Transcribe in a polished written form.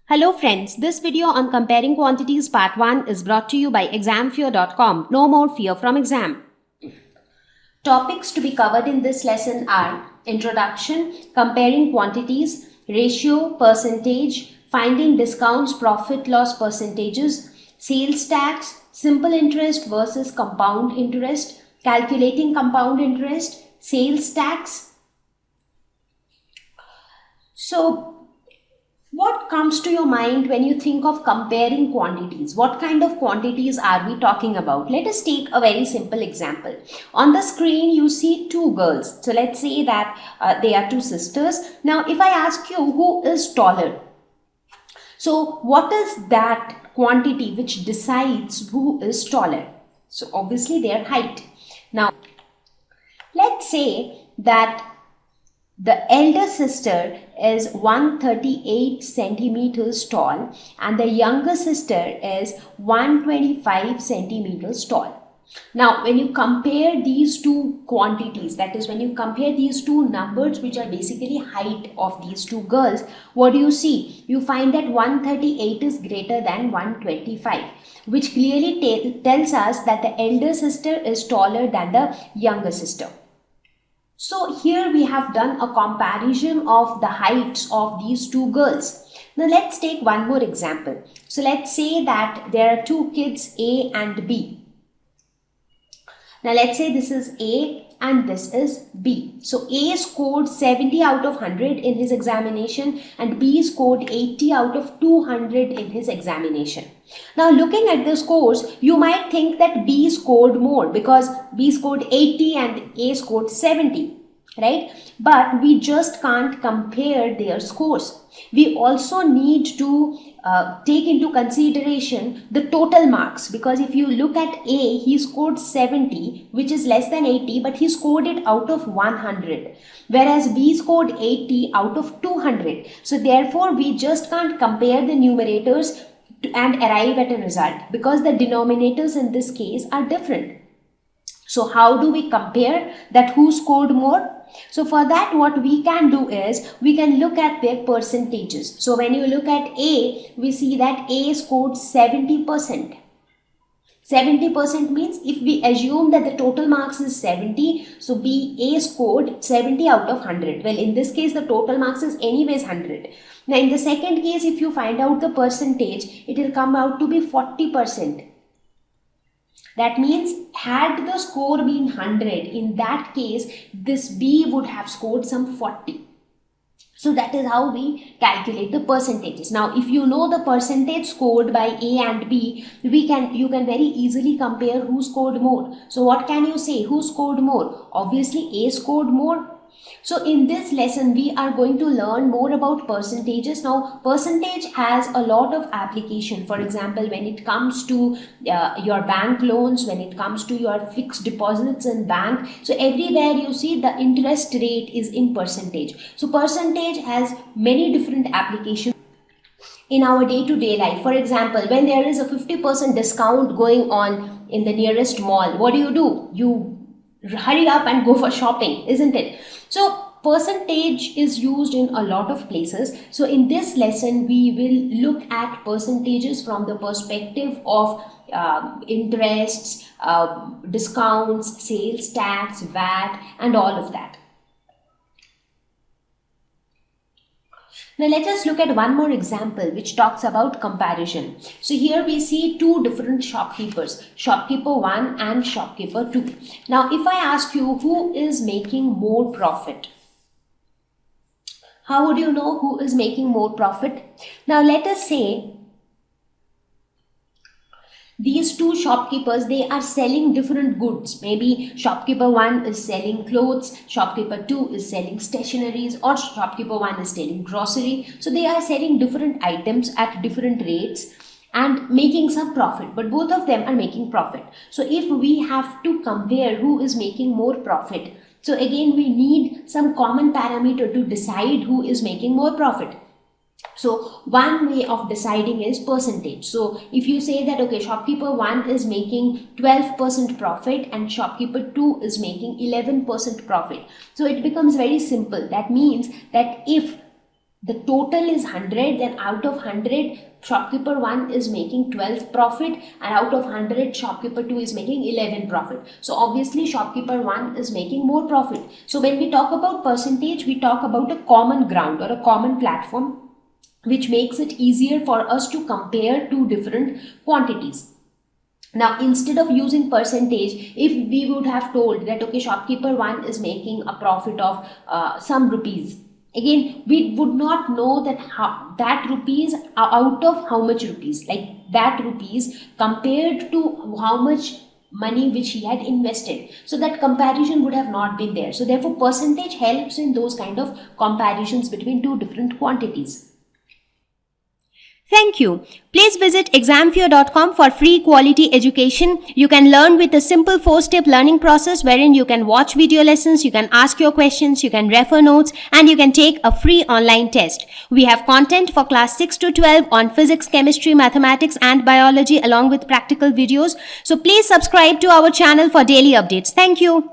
Hello friends, this video on comparing quantities part 1 is brought to you by examfear.com. No more fear from exam. Topics to be covered in this lesson are introduction, comparing quantities, ratio, percentage, finding discounts, profit loss percentages, sales tax, simple interest versus compound interest, calculating compound interest, sales tax. So, what comes to your mind when you think of comparing quantities? What kind of quantities are we talking about? Let us take a very simple example. On the screen, you see two girls. So let's say that they are two sisters. Now, if I ask you who is taller, so what is that quantity which decides who is taller? So obviously their height. Now, let's say that the elder sister is 138 centimeters tall and the younger sister is 125 centimeters tall. Now, when you compare these two quantities, that is when you compare these two numbers which are basically height of these two girls, what do you see? You find that 138 is greater than 125, which clearly tells us that the elder sister is taller than the younger sister. So here we have done a comparison of the heights of these two girls. Now let's take one more example. So let's say that there are two kids A and B. Now let's say this is A and this is B. So A scored 70 out of 100 in his examination and B scored 80 out of 200 in his examination. Now looking at the scores, you might think that B scored more because B scored 80 and A scored 70. Right? But we just can't compare their scores. We also need to take into consideration the total marks, because if you look at A, he scored 70, which is less than 80, but he scored it out of 100, whereas B scored 80 out of 200. So therefore, we just can't compare the numerators and arrive at a result because the denominators in this case are different. So how do we compare that who scored more? So for that, what we can do is we can look at their percentages. So when you look at A, we see that A scored 70%. 70% means if we assume that the total marks is 70, so A scored 70 out of 100. Well, in this case, the total marks is anyways 100. Now, in the second case, if you find out the percentage, it will come out to be 40%. That means had the score been 100, in that case, this B would have scored some 40. So that is how we calculate the percentages. Now, if you know the percentage scored by A and B, you can very easily compare who scored more. So what can you say? Who scored more? Obviously, A scored more. So in this lesson, we are going to learn more about percentages. Now, percentage has a lot of application. For example, when it comes to your bank loans, when it comes to your fixed deposits in bank, so everywhere you see the interest rate is in percentage. So percentage has many different applications in our day-to-day life. For example, when there is a 50% discount going on in the nearest mall, what do? You hurry up and go for shopping, isn't it? So percentage is used in a lot of places. So in this lesson, we will look at percentages from the perspective of interests, discounts, sales tax, VAT, and all of that. Now let us look at one more example which talks about comparison. So here we see two different shopkeepers, shopkeeper 1 and shopkeeper 2. Now if I ask you who is making more profit, how would you know who is making more profit? Now let us say these two shopkeepers, they are selling different goods. Maybe shopkeeper 1 is selling clothes, shopkeeper 2 is selling stationeries, or shopkeeper 1 is selling grocery. So they are selling different items at different rates and making some profit, but both of them are making profit. So if we have to compare who is making more profit, so again we need some common parameter to decide who is making more profit. So one way of deciding is percentage. So if you say that, okay, shopkeeper 1 is making 12% profit and shopkeeper 2 is making 11% profit. So it becomes very simple. That means that if the total is 100, then out of 100, shopkeeper 1 is making 12 profit, and out of 100, shopkeeper 2 is making 11 profit. So obviously shopkeeper 1 is making more profit. So when we talk about percentage, we talk about a common ground or a common platform which makes it easier for us to compare two different quantities. Now, instead of using percentage, if we would have told that, okay, shopkeeper 1 is making a profit of some rupees, again, we would not know that that rupees are out of how much rupees, like that rupees compared to how much money which he had invested. So that comparison would have not been there. So therefore, percentage helps in those kind of comparisons between two different quantities. Thank you. Please visit examfear.com for free quality education. You can learn with a simple 4-step learning process wherein you can watch video lessons, you can ask your questions, you can refer notes, and you can take a free online test. We have content for class 6 to 12 on physics, chemistry, mathematics, and biology along with practical videos. So please subscribe to our channel for daily updates. Thank you.